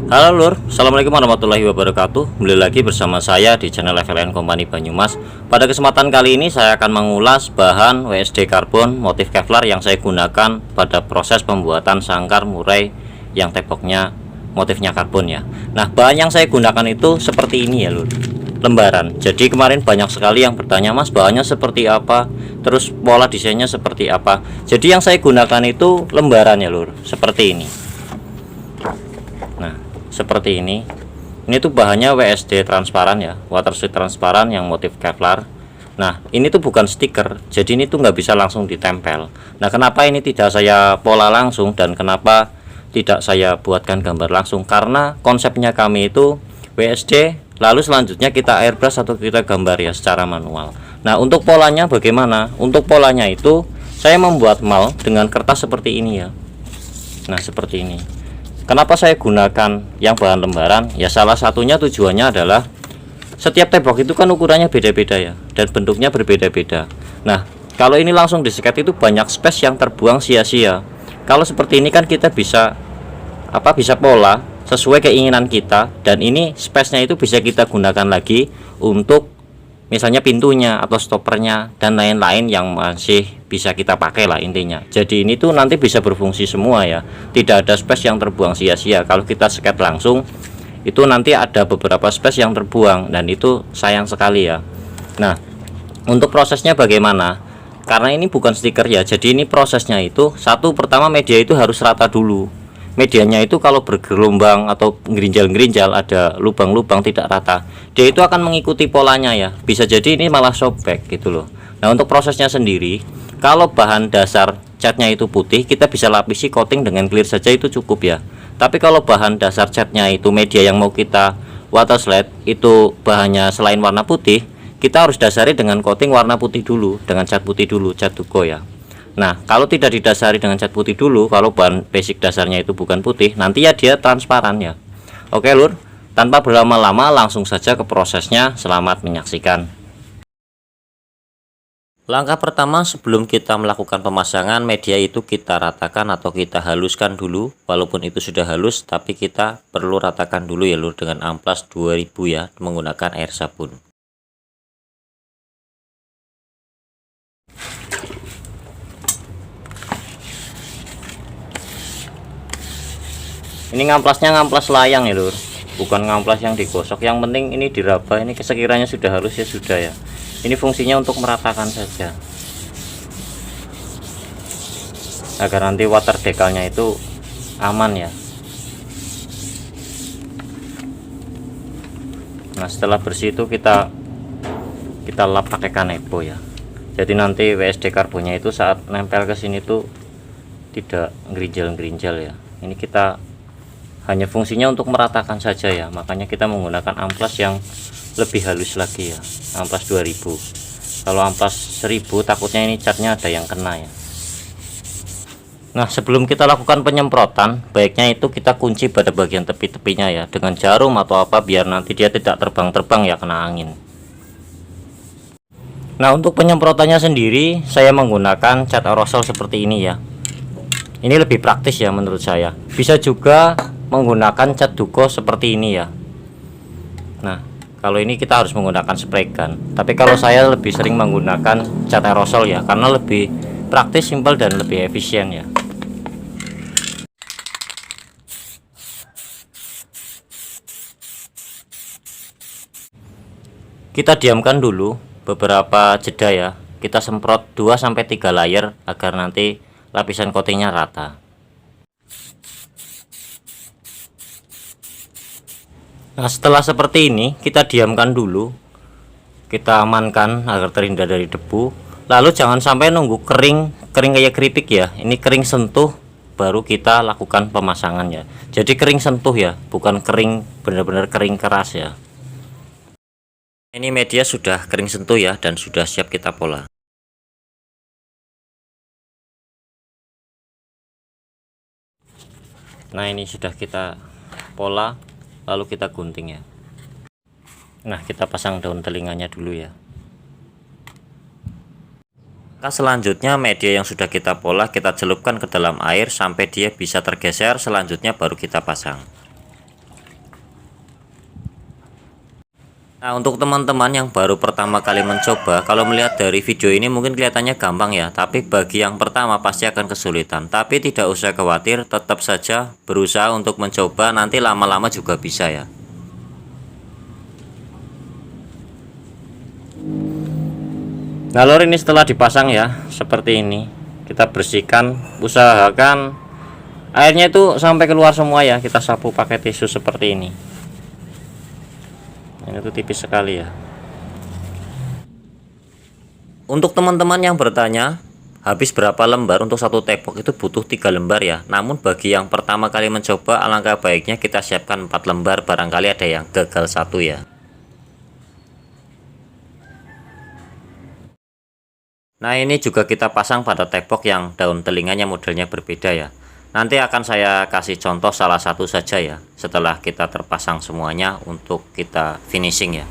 Halo Lur, Assalamualaikum warahmatullahi wabarakatuh. Kembali lagi bersama saya di channel FLN Company Banyumas. Pada kesempatan kali ini saya akan mengulas bahan WSD karbon motif Kevlar yang saya gunakan pada proses pembuatan sangkar murai yang temboknya motifnya karbon ya. Nah, bahan yang saya gunakan itu seperti ini ya Lur, lembaran. Jadi kemarin banyak sekali yang bertanya, Mas, bahannya seperti apa, terus pola desainnya seperti apa. Jadi yang saya gunakan itu lembaran ya Lur, seperti ini. Nah, seperti ini. Ini tuh bahannya WSD transparan ya, waterjet transparan yang motif Kevlar. Nah, ini tuh bukan stiker, jadi ini tuh nggak bisa langsung ditempel. Nah, kenapa ini tidak saya pola langsung dan kenapa tidak saya buatkan gambar langsung? Karena konsepnya kami itu WSD, lalu selanjutnya kita airbrush atau kita gambar ya secara manual. Nah, untuk polanya bagaimana? Untuk polanya itu saya membuat mal dengan kertas seperti ini ya. Nah, seperti ini. Kenapa saya gunakan yang bahan lembaran? Ya salah satunya tujuannya adalah setiap tembok itu kan ukurannya beda-beda ya, dan bentuknya berbeda-beda. Nah, kalau ini langsung diseket itu banyak space yang terbuang sia-sia. Kalau seperti ini kan kita bisa bisa pola sesuai keinginan kita, dan ini space-nya itu bisa kita gunakan lagi untuk misalnya pintunya atau stoppernya dan lain-lain yang masih bisa kita pakai lah intinya. Jadi ini tuh nanti bisa berfungsi semua ya, tidak ada space yang terbuang sia-sia. Kalau kita sket langsung itu nanti ada beberapa space yang terbuang dan itu sayang sekali ya. Nah, untuk prosesnya bagaimana? Karena ini bukan stiker ya, jadi ini prosesnya itu satu, pertama media itu harus rata dulu. Medianya itu kalau bergelombang atau ngerinjal-ngerinjal, ada lubang-lubang tidak rata, dia itu akan mengikuti polanya ya, bisa jadi ini malah sobek gitu loh. Nah, untuk prosesnya sendiri, kalau bahan dasar catnya itu putih, kita bisa lapisi coating dengan clear saja itu cukup ya. Tapi kalau bahan dasar catnya itu media yang mau kita water slide itu bahannya selain warna putih, kita harus dasari dengan coating warna putih dulu, dengan cat putih dulu, cat duko ya. Nah, kalau tidak didasari dengan cat putih dulu, kalau bahan basic dasarnya itu bukan putih, nanti ya dia transparan ya. Oke Lur, tanpa berlama-lama langsung saja ke prosesnya. Selamat menyaksikan. Langkah pertama sebelum kita melakukan pemasangan media itu kita ratakan atau kita haluskan dulu. Walaupun itu sudah halus, tapi kita perlu ratakan dulu ya Lur dengan amplas 2000 ya, menggunakan air sabun. Ini ngamplasnya ngamplas layang ya Lur, bukan ngamplas yang digosok. Yang penting ini diraba, ini sekiranya sudah halus ya sudah ya. Ini fungsinya untuk meratakan saja, agar nanti water dekalnya itu aman ya. Nah, setelah bersih itu kita lap pakai kanebo ya. Jadi nanti WSD karbonnya itu saat nempel ke sini tuh tidak ngerinjal-ngerinjal ya. Ini kita hanya fungsinya untuk meratakan saja ya, makanya kita menggunakan amplas yang lebih halus lagi ya, amplas 2000. Kalau amplas 1000 takutnya ini catnya ada yang kena ya. Nah, sebelum kita lakukan penyemprotan, baiknya itu kita kunci pada bagian tepi-tepinya ya dengan jarum atau apa, biar nanti dia tidak terbang-terbang ya kena angin. Nah, untuk penyemprotannya sendiri saya menggunakan cat aerosol seperti ini ya. Ini lebih praktis ya menurut saya. Bisa juga menggunakan cat duko seperti ini ya. Nah, kalau ini kita harus menggunakan spray gun, tapi kalau saya lebih sering menggunakan cat aerosol ya, karena lebih praktis, simpel, dan lebih efisien ya. Kita diamkan dulu beberapa jeda ya. Kita semprot 2-3 layer agar nanti lapisan coatingnya rata. Nah, setelah seperti ini kita diamkan dulu, kita amankan agar terhindar dari debu. Lalu jangan sampai nunggu kering kayak keripik ya, ini kering sentuh baru kita lakukan pemasangan ya. Jadi kering sentuh ya, bukan kering benar-benar kering keras ya. Ini media sudah kering sentuh ya, dan sudah siap kita pola. Nah, ini sudah kita pola, lalu kita gunting ya. Nah, kita pasang daun telinganya dulu ya. Nah, selanjutnya media yang sudah kita pola kita celupkan ke dalam air sampai dia bisa tergeser, selanjutnya baru kita pasang. Nah, untuk teman-teman yang baru pertama kali mencoba, kalau melihat dari video ini mungkin kelihatannya gampang ya, tapi bagi yang pertama pasti akan kesulitan. Tapi tidak usah khawatir, tetap saja berusaha untuk mencoba, nanti lama-lama juga bisa ya. Nah, lur, ini setelah dipasang ya, seperti ini. Kita bersihkan, usahakan airnya itu sampai keluar semua ya, kita sapu pakai tisu seperti ini. Ini tuh tipis sekali ya. Untuk teman-teman yang bertanya habis berapa lembar untuk satu tepok, itu butuh 3 lembar ya. Namun bagi yang pertama kali mencoba, alangkah baiknya kita siapkan 4 lembar, barangkali ada yang gagal satu ya. Nah, ini juga kita pasang pada tepok yang daun telinganya modelnya berbeda ya. Nanti akan saya kasih contoh salah satu saja ya, setelah kita terpasang semuanya untuk kita finishing ya.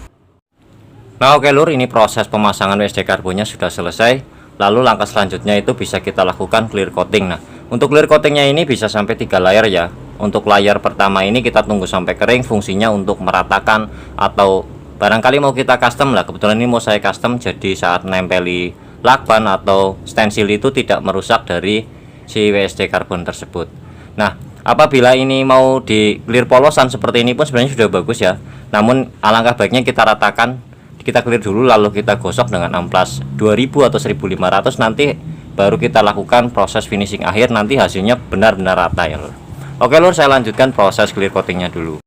Nah, oke lur, ini proses pemasangan WSD karbonnya sudah selesai. Lalu langkah selanjutnya itu bisa kita lakukan clear coating. Nah, untuk clear coatingnya ini bisa sampai 3 layer ya. Untuk layer pertama ini kita tunggu sampai kering, fungsinya untuk meratakan atau barangkali mau kita custom lah. Kebetulan ini mau saya custom, jadi saat nempeli lakban atau stensil itu tidak merusak dari si WSD karbon tersebut. Nah, apabila ini mau di clear polosan seperti ini pun sebenarnya sudah bagus ya. Namun alangkah baiknya kita ratakan, kita clear dulu lalu kita gosok dengan amplas 2000 atau 1500, nanti baru kita lakukan proses finishing akhir, nanti hasilnya benar-benar rata ya lur. Oke lur, saya lanjutkan proses clear coatingnya dulu.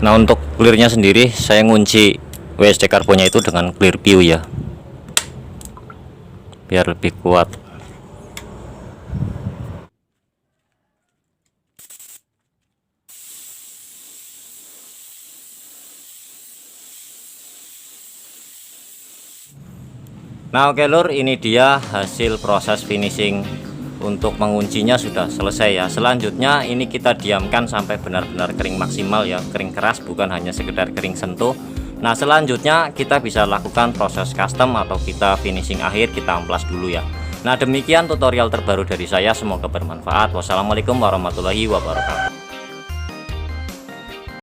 Nah, untuk clearnya sendiri saya ngunci WSD karbonnya itu dengan clear PU ya, biar lebih kuat. Nah, oke lur, ini dia hasil proses finishing untuk menguncinya sudah selesai ya. Selanjutnya ini kita diamkan sampai benar-benar kering maksimal ya, kering keras, bukan hanya sekedar kering sentuh. Nah, selanjutnya kita bisa lakukan proses custom atau kita finishing akhir, kita amplas dulu ya. Nah, demikian tutorial terbaru dari saya, semoga bermanfaat. Wassalamualaikum warahmatullahi wabarakatuh.